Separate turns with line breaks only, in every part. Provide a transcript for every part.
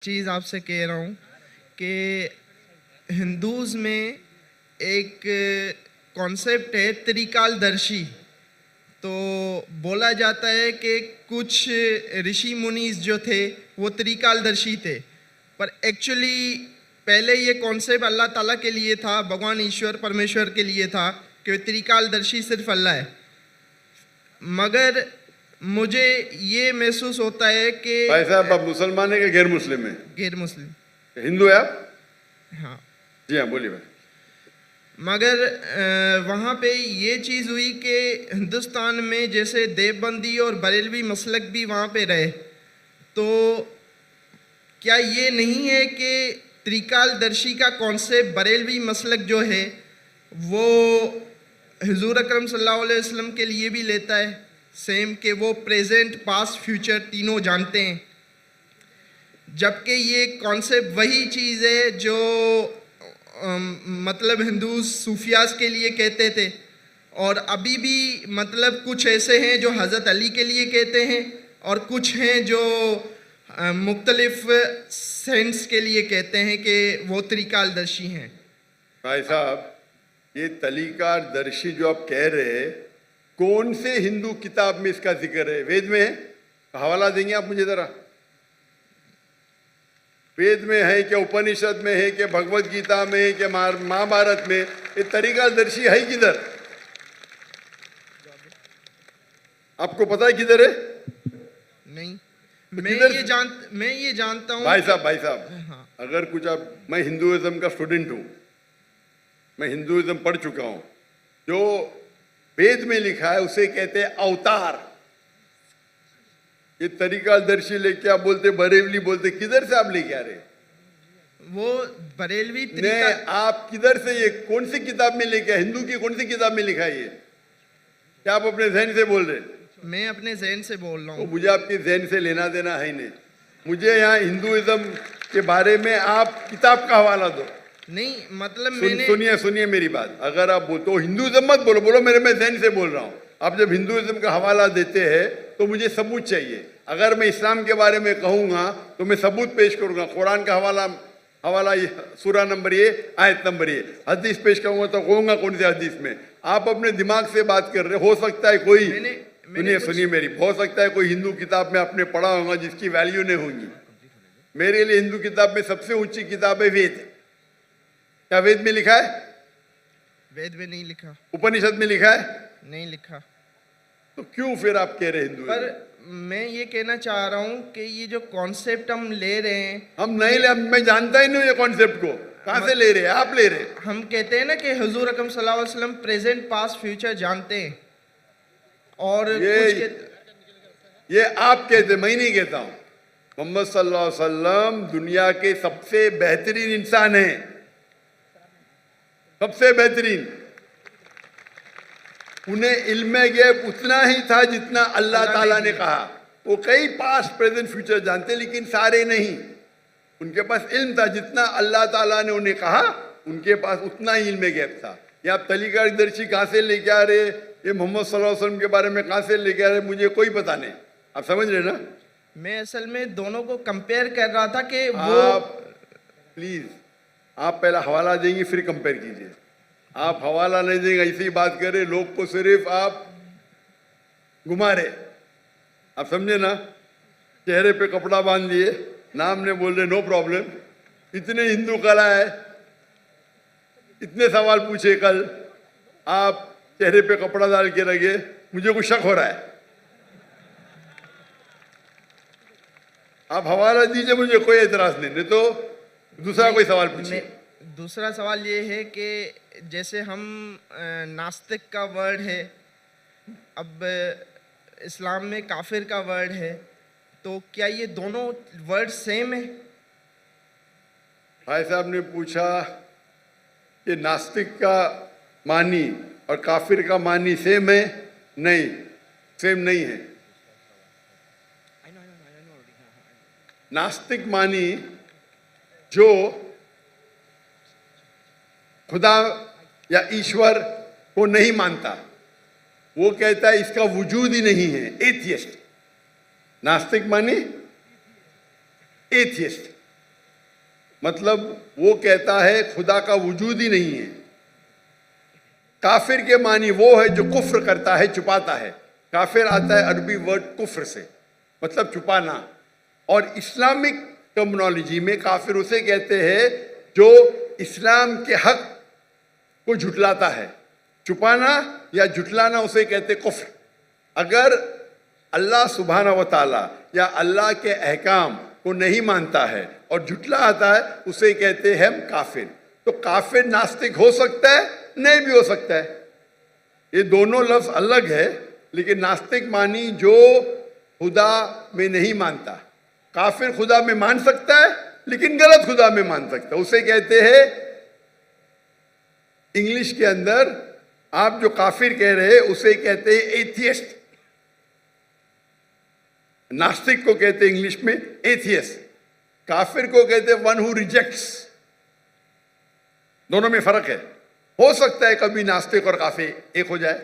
चीज़ आपसे कह रहा हूँ कि हिंदूज़ में एक कॉन्सेप्ट है त्रिकालदर्शी। तो बोला जाता है कि कुछ ऋषि मुनीस जो थे वो त्रिकालदर्शी थे, पर एक्चुअली पहले ये कॉन्सेप्ट अल्लाह ताला के लिए था, भगवान ईश्वर परमेश्वर के लिए था कि त्रिकालदर्शी सिर्फ अल्लाह है। मगर मुझे ये महसूस होता है कि
भाई साहब, आप मुसलमान है कि गैर मुस्लिम है?
गैर मुस्लिम।
हिंदू है आप?
हाँ
जी हाँ, बोलिए भाई।
मगर वहाँ पे ये चीज़ हुई कि हिंदुस्तान में जैसे देवबंदी और बरेलवी मसलक भी वहाँ पे रहे, तो क्या ये नहीं है कि त्रिकालदर्शी का कॉन्सेप्ट बरेलवी मसलक जो है वो हुजूर अकरम सल्लल्लाहु अलैहि वसल्लम के लिए भी लेता है सेम, कि वो प्रेजेंट पास्ट फ्यूचर तीनों जानते हैं, जबकि ये कॉन्सेप्ट वही चीज़ है जो मतलब हिंदू सूफियास के लिए कहते थे, और अभी भी मतलब कुछ ऐसे हैं जो हज़रत अली के लिए कहते हैं और कुछ हैं जो मुख्तलिफ सेंस के लिए कहते हैं कि वो त्रिकालदर्शी हैं।
भाई साहब, ये त्रिकालदर्शी जो आप कह रहे हैं, कौन से हिंदू किताब में इसका जिक्र है? वेद में है? हवाला देंगे आप मुझे जरा? वेद में है क्या, उपनिषद में है क्या, भगवत गीता में है क्या, महाभारत में? ये त्रिकालदर्शी है किधर? आपको पता है किधर है?
नहीं,
तो
मैं ये जानता हूँ।
भाई साहब,
हाँ।
अगर कुछ आप, मैं हिंदुइज्म का स्टूडेंट हूँ, मैं हिंदुइज्म पढ़ चुका हूँ। जो वेद में लिखा है उसे कहते हैं अवतार। ये त्रिकालदर्शी लेके आप बोलते बरेलवी बोलते, किधर से आप लेके आ रहे?
वो बरेलवी
आप किधर से, ये कौन सी किताब में लेके आए? हिंदू की कौन सी किताब में लिखा है ये? क्या आप अपने जहन से बोल रहे?
मैं अपने जहन से बोल रहा हूँ।
तो मुझे आपके जहन से लेना देना है नहीं। मुझे यहाँ हिंदुइज्म के बारे में आप किताब का हवाला दो।
नहीं मतलब
सुनिए मेरी बात। अगर आप बोलते हो हिंदुइज्म मत बोलो, बोलो मेरे मैं जहन से बोल रहा हूँ। आप जब हिंदुइज्म का हवाला देते हैं तो मुझे सबूत चाहिए। अगर मैं इस्लाम के बारे में कहूँगा तो मैं सबूत पेश करूँगा। कुरान का हवाला सूरा नंबर ये, आयत नंबर ये। हदीस पेश करूँगा तो कहूँगा कौन से हदीस में। आप अपने दिमाग से बात कर रहे हो सकता है कोई, सुनिए मेरी, हो सकता है कोई हिंदू किताब में आपने पढ़ा होगा जिसकी वैल्यू नहीं होगी। मेरे लिए हिंदू किताब में सबसे ऊंची किताब है वेद। क्या वेद में लिखा है?
वेद में नहीं लिखा।
उपनिषद में लिखा है?
नहीं लिखा।
तो क्यों फिर आप कह रहे हिंदू?
पर मैं ये कहना चाह रहा हूँ कि ये जो कॉन्सेप्ट हम ले रहे हैं, हम
नहीं ले, मैं जानता ही नहीं ये कॉन्सेप्ट को। कहाँ से ले रहे हैं आप? ले रहे
हम कहते हैं ना कि हुजूर अकरम सल्लल्लाहु अलैहि वसल्लम प्रेजेंट पास्ट फ्यूचर जानते हैं, और
ये आप कहते, मैं नहीं कहता हूँ। मोहम्मद सल्लल्लाहु अलैहि वसल्लम दुनिया के सबसे बेहतरीन इंसान है, सबसे बेहतरीन। उन्हें इल्म गैब उतना ही था जितना अल्लाह ताला ने कहा। वो कई पास्ट प्रेजेंट फ्यूचर जानते, लेकिन सारे नहीं। उनके पास इल्म था जितना अल्लाह ताला ने उन्हें कहा, उनके पास उतना ही इल्म गैब था। ये आप त्रिकालदर्शी कहाँ से लेके आ रहे? ये मोहम्मद सल्लल्लाहु अलैहि वसल्लम के बारे में कहाँ से लेके आ रहे? मुझे कोई पता नहीं। आप समझ रहे ना?
मैं असल में दोनों को कंपेयर कर रहा था कि
वो प्लीज, आप पहला हवाला देंगे फिर कंपेयर कीजिए। आप हवाला नहीं देंगे, ऐसी बात करें, लोग को सिर्फ आप घुमा रहे। आप समझे ना? चेहरे पे कपड़ा बांध दिए, नाम ने बोल रहे नो प्रॉब्लम। इतने हिंदू कला है, इतने सवाल पूछे कल, आप चेहरे पे कपड़ा डाल के रखे। मुझे कुछ शक हो रहा है। आप हवाला दीजिए, मुझे कोई एतराज नहीं तो दूसरा कोई सवाल पूछिए।
दूसरा सवाल ये है कि जैसे हम नास्तिक का वर्ड है, अब इस्लाम में काफिर का वर्ड है, तो क्या ये दोनों वर्ड सेम है?
भाई साहब ने पूछा कि नास्तिक का मानी और काफिर का मानी सेम है? नहीं, सेम नहीं है। नास्तिक मानी जो खुदा या ईश्वर को नहीं मानता, वो कहता है इसका वजूद ही नहीं है, एथियस्ट। नास्तिक मानी एथियस्ट। मतलब वो कहता है खुदा का वजूद ही नहीं है। काफिर के मानी वो है जो कुफ्र करता है, छुपाता है। काफिर आता है अरबी वर्ड कुफ्र से, मतलब छुपाना। और इस्लामिक टर्मिनोलॉजी में काफिर उसे कहते हैं जो इस्लाम के हक को झुटलाता है। छुपाना या झुटलाना उसे कहते कुफ्र। अगर अल्लाह सुब्हाना व तआला या अल्लाह के अहकाम को नहीं मानता है और झुटला आता है, उसे कहते हैं हम काफिर। तो काफिर नास्तिक हो सकता है, नहीं भी हो सकता है। ये दोनों लफ्ज अलग है, लेकिन नास्तिक मानी जो खुदा में नहीं मानता। काफिर खुदा में मान सकता है लेकिन गलत खुदा में मान सकता है, उसे कहते हैं इंग्लिश के अंदर आप जो काफिर कह रहे हैं उसे कहते हैं एथियस्ट। नास्तिक को कहते हैं इंग्लिश में एथियस्ट, काफिर को कहते हैं वन हु रिजेक्ट्स। दोनों में फर्क है। हो सकता है कभी नास्तिक और काफिर एक हो जाए,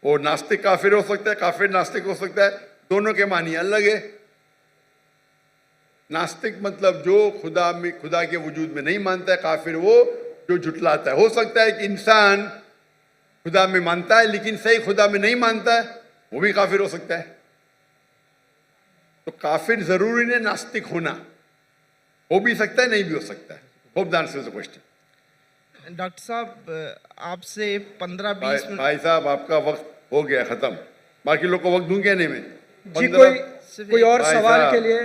वो नास्तिक काफिर हो सकता है, काफिर नास्तिक हो सकता है, दोनों के मानी अलग है। नास्तिक मतलब जो खुदा के वजूद में नहीं मानता है, काफिर वो जो झुटलाता है। हो सकता है कि इंसान खुदा में मानता है लेकिन सही खुदा में नहीं मानता है, वो भी काफिर हो सकता है। तो काफिर जरूरी नहीं नास्तिक होना, हो भी सकता है, नहीं भी हो सकता है। Hope the answer the question.
Doctor साहब आपसे 15-20 मिनट।
भाई साहब आपका वक्त हो गया खत्म, बाकी लोग को वक्त दूं कहने में।
जी कोई और
भाई
सवाल
साहब,
के लिए?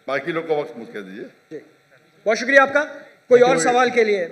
बाकी लोग को वक्त मुझ कर दीजिए।
बहुत शुक्रिया आपका। कोई और सवाल के लिए?